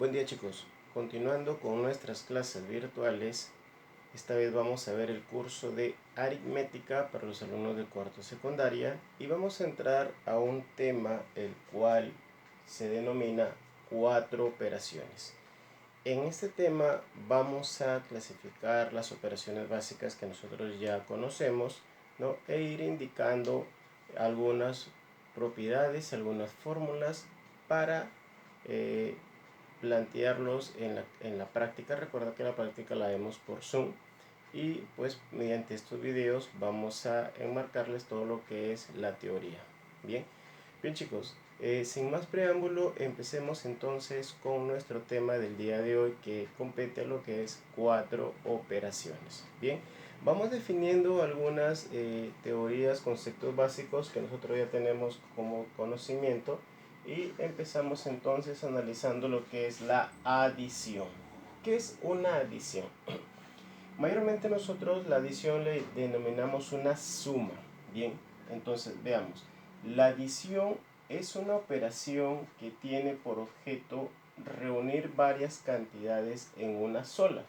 Buen día chicos, continuando con nuestras clases virtuales, esta vez vamos a ver el curso de aritmética para los alumnos de cuarto secundaria y vamos a entrar a un tema el cual se denomina 4 operaciones. En este tema vamos a clasificar las operaciones básicas que nosotros ya conocemos, ¿no? E ir indicando algunas propiedades, algunas fórmulas para plantearlos en la práctica. Recuerda que la práctica la vemos por Zoom y pues mediante estos videos vamos a enmarcarles todo lo que es la teoría. Bien chicos, sin más preámbulo, empecemos entonces con nuestro tema del día de hoy, que compete a lo que es 4 operaciones. Bien, vamos definiendo algunas teorías, conceptos básicos que nosotros ya tenemos como conocimiento y empezamos entonces analizando lo que es la adición. ¿Qué es una adición? Mayormente nosotros la adición le denominamos una suma. Bien, entonces veamos. La adición es una operación que tiene por objeto reunir varias cantidades en una sola,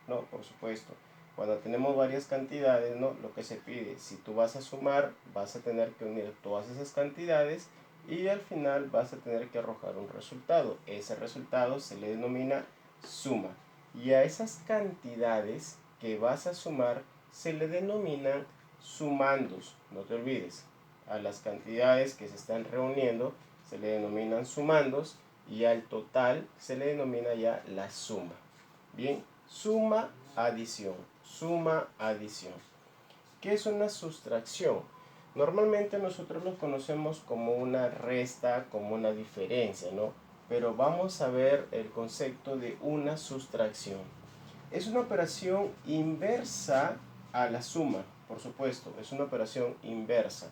¿no? Por supuesto, cuando tenemos varias cantidades, ¿no? Lo que se pide, si tú vas a sumar, vas a tener que unir todas esas cantidades y al final vas a tener que arrojar un resultado. Ese resultado se le denomina suma. Y a esas cantidades que vas a sumar se le denominan sumandos. No te olvides, a las cantidades que se están reuniendo se le denominan sumandos y al total se le denomina ya la suma. Bien, suma, adición, suma, adición. ¿Qué es una sustracción? Normalmente nosotros lo conocemos como una resta, como una diferencia, ¿no? Pero vamos a ver el concepto de una sustracción. Es una operación inversa a la suma, por supuesto, es una operación inversa,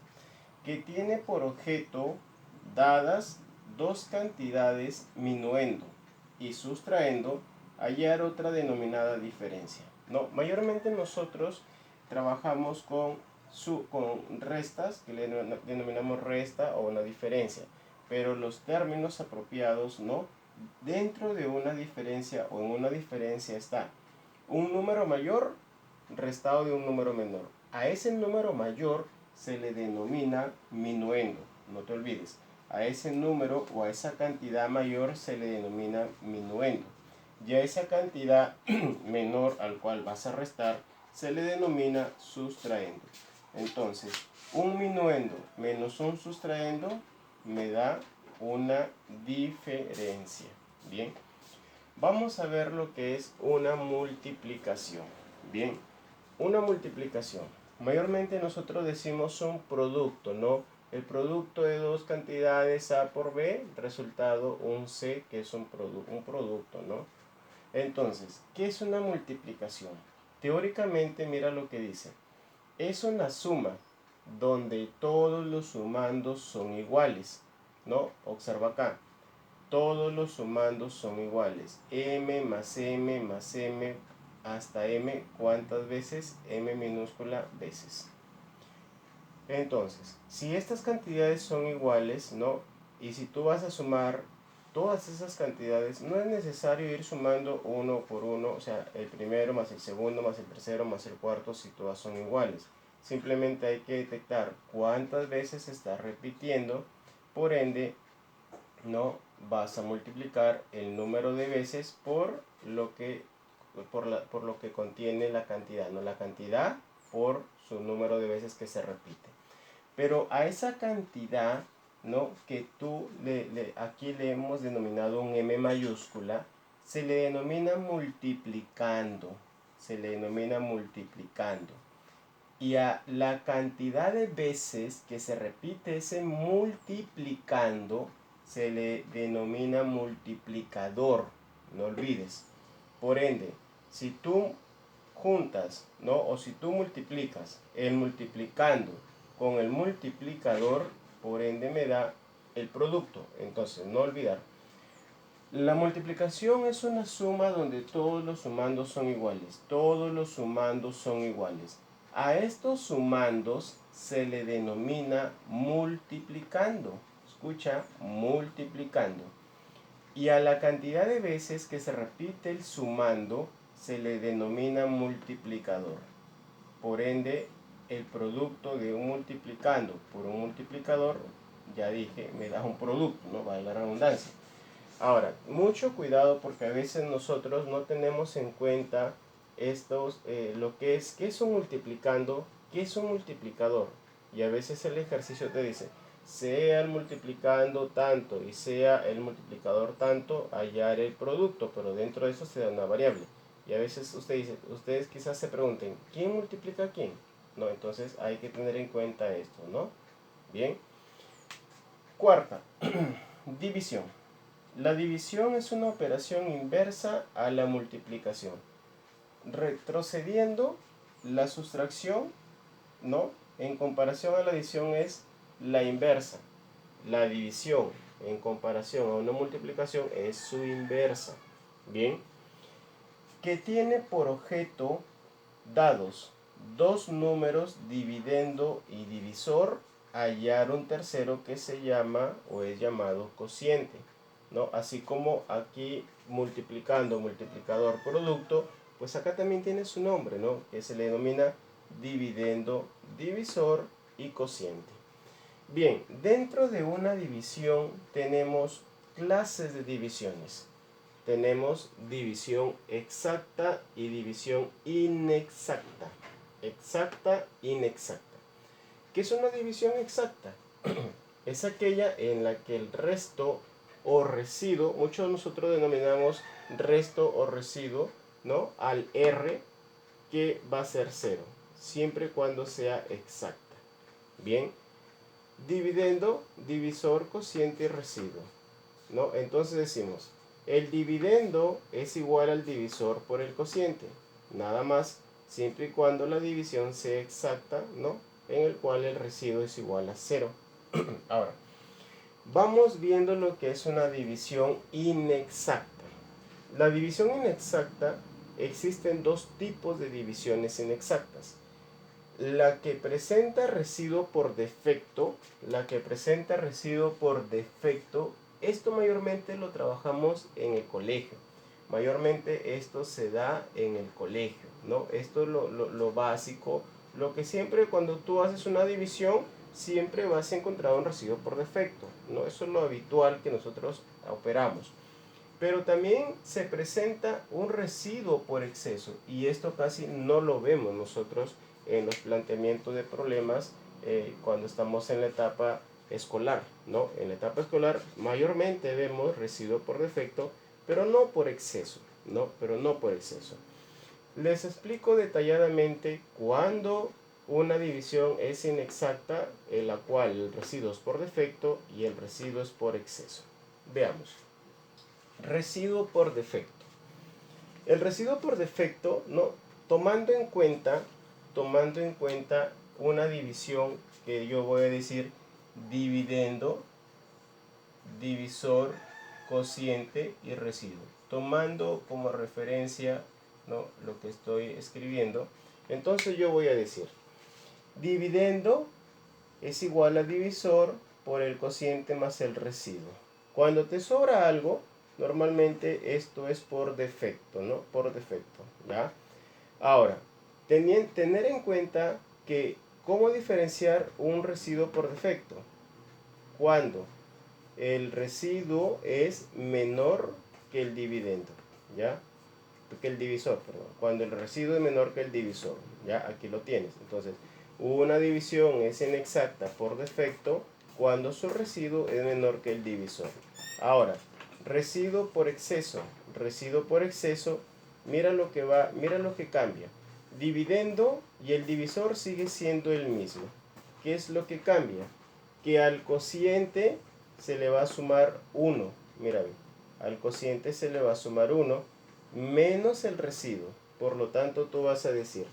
que tiene por objeto, dadas dos cantidades minuendo y sustrayendo, hallar otra denominada diferencia. No, mayormente nosotros trabajamos con restas, que le denominamos resta o una diferencia, pero los términos apropiados, ¿no? Dentro de una diferencia o en una diferencia está un número mayor restado de un número menor. A ese número mayor se le denomina minuendo, no te olvides. A ese número o a esa cantidad mayor se le denomina minuendo. Y a esa cantidad menor al cual vas a restar se le denomina sustraendo. Entonces, un minuendo menos un sustraendo me da una diferencia. Bien, vamos a ver lo que es una multiplicación. Bien, una multiplicación. Mayormente nosotros decimos un producto, ¿no? El producto de dos cantidades A por B, resultado un C, que es un producto, ¿no? Entonces, ¿qué es una multiplicación? Teóricamente, mira lo que dice. Es una suma donde todos los sumandos son iguales, ¿no? Observa acá. Todos los sumandos son iguales. M más M más M hasta M, ¿cuántas veces? M minúscula veces. Entonces, si estas cantidades son iguales, ¿no? Y si tú vas a sumar todas esas cantidades, no es necesario ir sumando uno por uno, o sea, el primero más el segundo más el tercero más el cuarto, si todas son iguales. Simplemente hay que detectar cuántas veces se está repitiendo, por ende, no vas a multiplicar el número de veces por lo que contiene la cantidad, no la cantidad por su número de veces que se repite. Pero a esa cantidad, ¿no? Que aquí le hemos denominado un M mayúscula, se le denomina multiplicando, se le denomina multiplicando. Y a la cantidad de veces que se repite ese multiplicando se le denomina multiplicador, no olvides. Por ende, si tú juntas, ¿no? O si tú multiplicas el multiplicando con el multiplicador, por ende me da el producto. Entonces, no olvidar. La multiplicación es una suma donde todos los sumandos son iguales. Todos los sumandos son iguales. A estos sumandos se le denomina multiplicando. Escucha, multiplicando. Y a la cantidad de veces que se repite el sumando se le denomina multiplicador. Por ende, el producto de un multiplicando por un multiplicador, ya dije, me da un producto, ¿no? Vale la redundancia. Ahora, mucho cuidado porque a veces nosotros no tenemos en cuenta lo que es, ¿qué es un multiplicando? ¿Qué es un multiplicador? Y a veces el ejercicio te dice, sea el multiplicando tanto y sea el multiplicador tanto, hallar el producto, pero dentro de eso se da una variable. Y a veces ustedes quizás se pregunten, ¿quién multiplica a quién? No, entonces hay que tener en cuenta esto, ¿no? Bien. Cuarta, división. La división es una operación inversa a la multiplicación. Retrocediendo, la sustracción, ¿no? En comparación a la adición es la inversa. La división en comparación a una multiplicación es su inversa. Bien. Que tiene por objeto dados dos números dividendo y divisor, hallar un tercero que se llama o es llamado cociente, ¿no? Así como aquí multiplicando, multiplicador, producto, pues acá también tiene su nombre, ¿no? Que se le denomina dividendo, divisor y cociente. Bien, dentro de una división tenemos clases de divisiones. Tenemos división exacta y división inexacta. Exacta, inexacta. ¿Qué es una división exacta? Es aquella en la que el resto o residuo, muchos de nosotros denominamos resto o residuo, ¿no? Al R, que va a ser 0, siempre y cuando sea exacta. Bien, dividendo, divisor, cociente y residuo, ¿no? Entonces decimos, el dividendo es igual al divisor por el cociente, nada más, siempre y cuando la división sea exacta, ¿no? En el cual el residuo es igual a 0. Ahora, vamos viendo lo que es una división inexacta. La división inexacta, existen dos tipos de divisiones inexactas. La que presenta residuo por defecto, esto mayormente lo trabajamos en el colegio. Mayormente esto se da en el colegio, ¿no? Esto es lo básico, lo que siempre cuando tú haces una división, siempre vas a encontrar un residuo por defecto, ¿no? Eso es lo habitual que nosotros operamos. Pero también se presenta un residuo por exceso y esto casi no lo vemos nosotros en los planteamientos de problemas cuando estamos en la etapa escolar, ¿no? En la etapa escolar mayormente vemos residuo por defecto, pero no por exceso, ¿no? Pero no por exceso. Les explico detalladamente cuando una división es inexacta, en la cual el residuo es por defecto y el residuo es por exceso. Veamos. Residuo por defecto. El residuo por defecto, ¿no? Tomando en cuenta una división que yo voy a decir dividendo, divisor, cociente y residuo. Tomando como referencia, ¿no? Lo que estoy escribiendo, entonces yo voy a decir dividendo es igual a divisor por el cociente más el residuo. Cuando te sobra algo, normalmente esto es por defecto, ¿no? Por defecto, ¿ya? Ahora, tener en cuenta que cómo diferenciar un residuo por defecto. Cuando el residuo es menor que el dividendo, ¿ya? Que el divisor, perdón. Cuando el residuo es menor que el divisor, ¿ya? Aquí lo tienes. Entonces, una división es inexacta por defecto cuando su residuo es menor que el divisor. Ahora, residuo por exceso. Residuo por exceso, mira lo que cambia. Dividendo y el divisor sigue siendo el mismo. ¿Qué es lo que cambia? Que al cociente se le va a sumar 1. Mira, al cociente se le va a sumar 1 menos el residuo. Por lo tanto, tú vas a decir,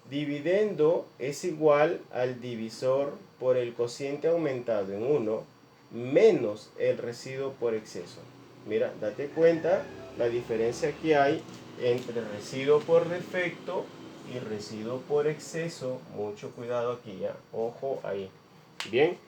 dividendo es igual al divisor por el cociente aumentado en 1 menos el residuo por exceso. Mira, date cuenta la diferencia que hay entre residuo por defecto y residuo por exceso. Mucho cuidado aquí, ya. Ojo ahí. Bien.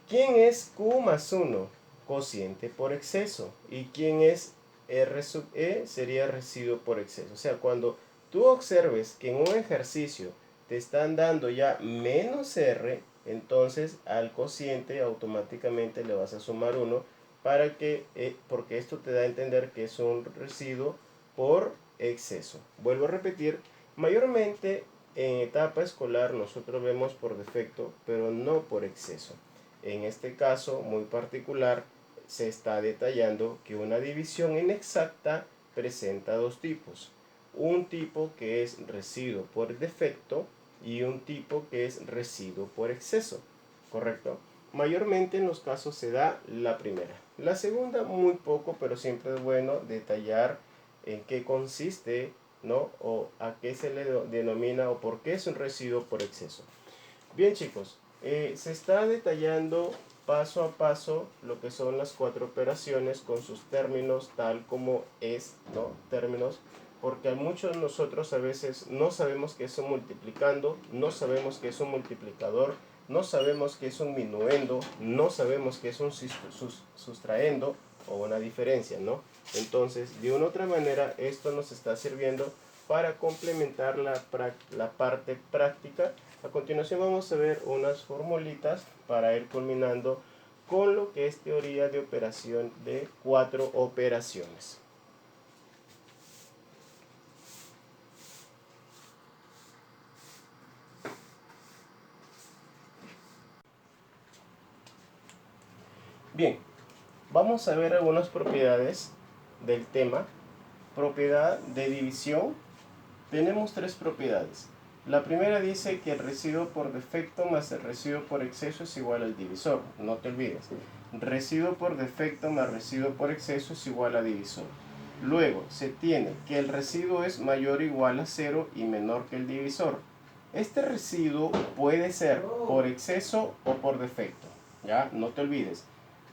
¿Quién es Q más 1? cociente por exceso. ¿Y quién es R sub E? Sería residuo por exceso. O sea, cuando tú observes que en un ejercicio te están dando ya menos R, entonces al cociente automáticamente le vas a sumar 1 para que, porque esto te da a entender que es un residuo por exceso. Vuelvo a repetir, mayormente en etapa escolar nosotros vemos por defecto, pero no por exceso. En este caso muy particular se está detallando que una división inexacta presenta dos tipos. Un tipo que es residuo por defecto y un tipo que es residuo por exceso, ¿correcto? Mayormente en los casos se da la primera. La segunda muy poco, pero siempre es bueno detallar en qué consiste, ¿no? O a qué se le denomina o por qué es un residuo por exceso. Bien chicos, se está detallando paso a paso lo que son las 4 operaciones con sus términos tal como es, ¿no? Términos, porque a muchos de nosotros a veces no sabemos qué es un multiplicando, no sabemos qué es un multiplicador, no sabemos qué es un minuendo, no sabemos qué es un sustraendo o una diferencia, ¿no? Entonces, de una u otra manera, esto nos está sirviendo para complementar la parte práctica. A continuación vamos a ver unas formulitas para ir culminando con lo que es teoría de operación de 4 operaciones. Bien, vamos a ver algunas propiedades del tema. Propiedad de división. Tenemos 3 propiedades. La primera dice que el residuo por defecto más el residuo por exceso es igual al divisor. No te olvides. Residuo por defecto más residuo por exceso es igual a divisor. Luego se tiene que el residuo es mayor o igual a 0 y menor que el divisor. Este residuo puede ser por exceso o por defecto. ¿Ya? No te olvides.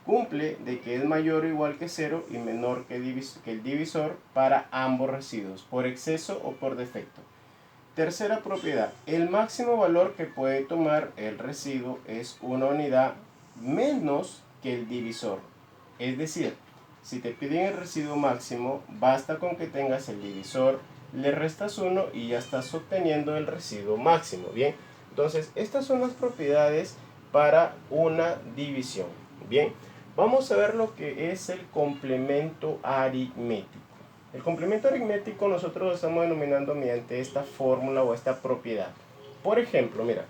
Cumple de que es mayor o igual que 0 y menor que el divisor para ambos residuos, por exceso o por defecto. Tercera propiedad, el máximo valor que puede tomar el residuo es una unidad menos que el divisor. Es decir, si te piden el residuo máximo, basta con que tengas el divisor, le restas 1 y ya estás obteniendo el residuo máximo. Bien, entonces estas son las propiedades para una división. Bien, vamos a ver lo que es el complemento aritmético. El complemento aritmético nosotros lo estamos denominando mediante esta fórmula o esta propiedad. Por ejemplo, mira,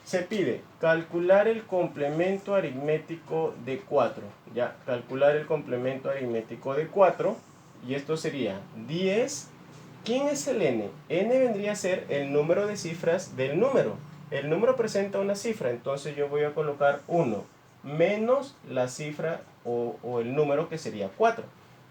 se pide calcular el complemento aritmético de 4. Ya, calcular el complemento aritmético de 4. Y esto sería 10. ¿Quién es el n? N vendría a ser el número de cifras del número. El número presenta una cifra, entonces yo voy a colocar 1 menos la cifra o el número que sería 4.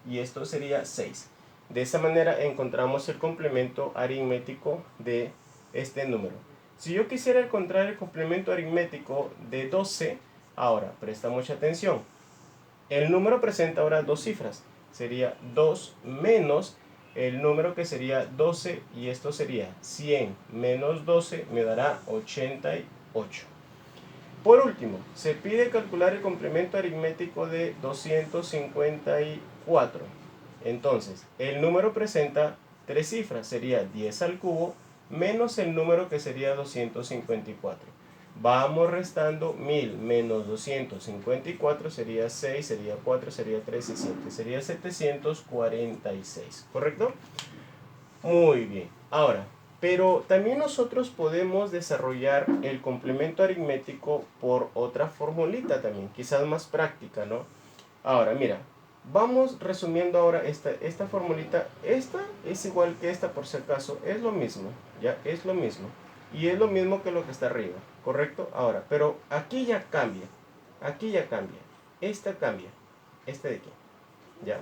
Y esto sería 6. De esa manera encontramos el complemento aritmético de este número. Si yo quisiera encontrar el complemento aritmético de 12, ahora presta mucha atención. El número presenta ahora dos cifras. Sería 2 menos el número que sería 12 y esto sería 100 menos 12 me dará 88. Por último, se pide calcular el complemento aritmético de 254. Entonces, el número presenta tres cifras, sería 10 al cubo menos el número que sería 254. Vamos restando 1000 menos 254 sería 6, sería 4, sería 3 y 7. Sería 746, ¿correcto? Muy bien. Ahora, pero también nosotros podemos desarrollar el complemento aritmético por otra formulita también, quizás más práctica, ¿no? Ahora, mira, vamos resumiendo ahora esta formulita. Esta es igual que esta por si acaso, es lo mismo, ¿ya? Es lo mismo. Y es lo mismo que lo que está arriba, ¿correcto? Ahora, pero aquí ya cambia, esta cambia, este de aquí, ¿ya?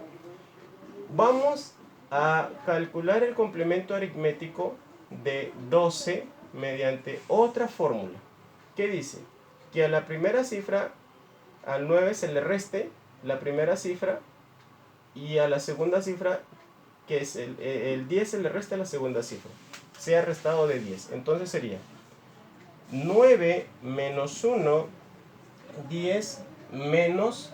Vamos a calcular el complemento aritmético de 12 mediante otra fórmula. ¿Qué dice? Que a la primera cifra, al 9 se le reste la primera cifra y a la segunda cifra, que es el 10, se le resta la segunda cifra. Sea restado de 10. Entonces sería 9 menos 1, 10 menos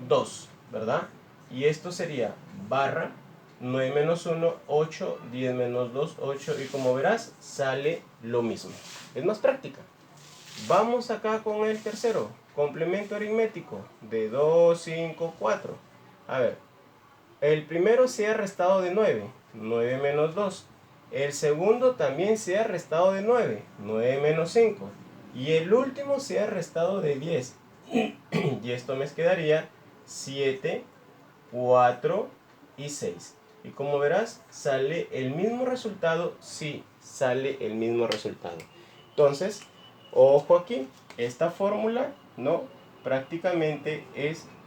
2, ¿verdad? Y esto sería barra 9 menos 1, 8, 10 menos 2, 8. Y como verás, sale lo mismo. Es más práctica. Vamos acá con el tercero. Complemento aritmético de 2, 5, 4. A ver, el primero se ha restado de 9. 9 menos 2. El segundo también se ha restado de 9. 9 menos 5. Y el último se ha restado de 10. Y esto me quedaría 7, 4 y 6. Y como verás, sale el mismo resultado. Sí, sale el mismo resultado. Entonces, ojo aquí, esta fórmula, ¿no? Prácticamente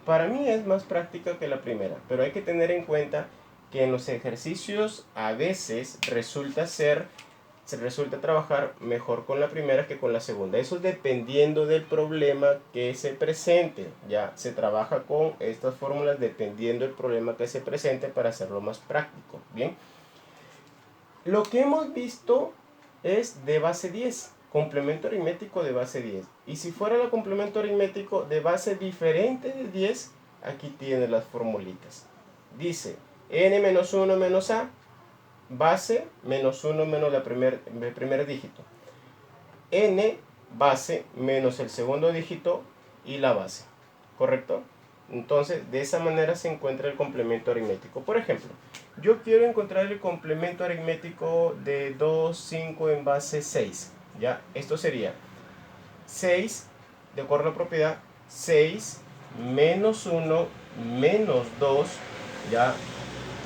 para mí es más práctica que la primera. Pero hay que tener en cuenta que en los ejercicios a veces resulta trabajar mejor con la primera que con la segunda. Eso es dependiendo del problema que se presente. Ya se trabaja con estas fórmulas dependiendo del problema que se presente para hacerlo más práctico. Bien. Lo que hemos visto es de base 10. Complemento aritmético de base 10. Y si fuera el complemento aritmético de base diferente de 10, aquí tiene las formulitas. Dice n menos 1 menos a, base menos 1 menos el primer dígito. N base menos el segundo dígito y la base. ¿Correcto? Entonces, de esa manera se encuentra el complemento aritmético. Por ejemplo, yo quiero encontrar el complemento aritmético de 2, 5 en base 6. ¿Ya? Esto sería 6, de acuerdo a la propiedad, 6 menos 1 menos 2, ¿ya?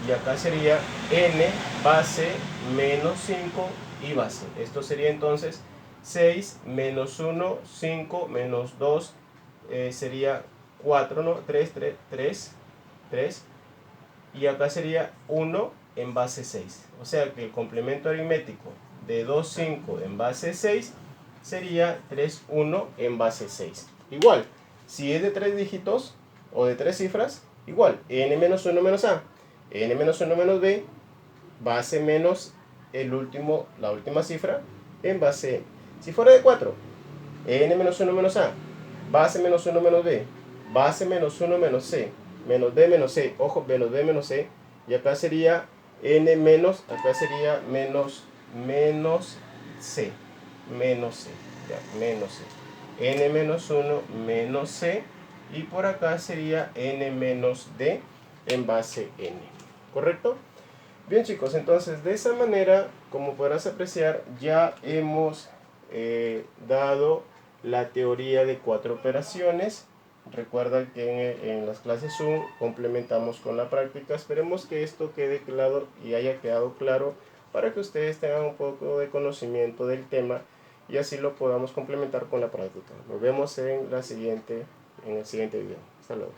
Y acá sería n base menos 5 y base. Esto sería entonces 6 menos 1, 5 menos 2, sería 4, ¿no? 3, 3, 3, 3. Y acá sería 1 en base 6. O sea que el complemento aritmético de 2, 5 en base 6 sería 3, 1 en base 6. Igual, si es de 3 dígitos o de 3 cifras, igual, n menos 1 menos a, n menos 1 menos b, base menos la última cifra en base n. Si fuera de 4, n menos 1 menos a, base menos 1 menos b, base menos 1 menos c, menos b menos c, ojo, menos b menos c, y acá sería n menos, acá sería menos c, menos c, ya, menos c, n menos 1 menos c, y por acá sería n menos d en base n, ¿correcto? Bien chicos, entonces de esa manera, como podrás apreciar, ya hemos dado la teoría de 4 operaciones. Recuerda que en las clases Zoom complementamos con la práctica. Esperemos que esto quede claro y haya quedado claro para que ustedes tengan un poco de conocimiento del tema y así lo podamos complementar con la práctica. Nos vemos en el siguiente video. Hasta luego.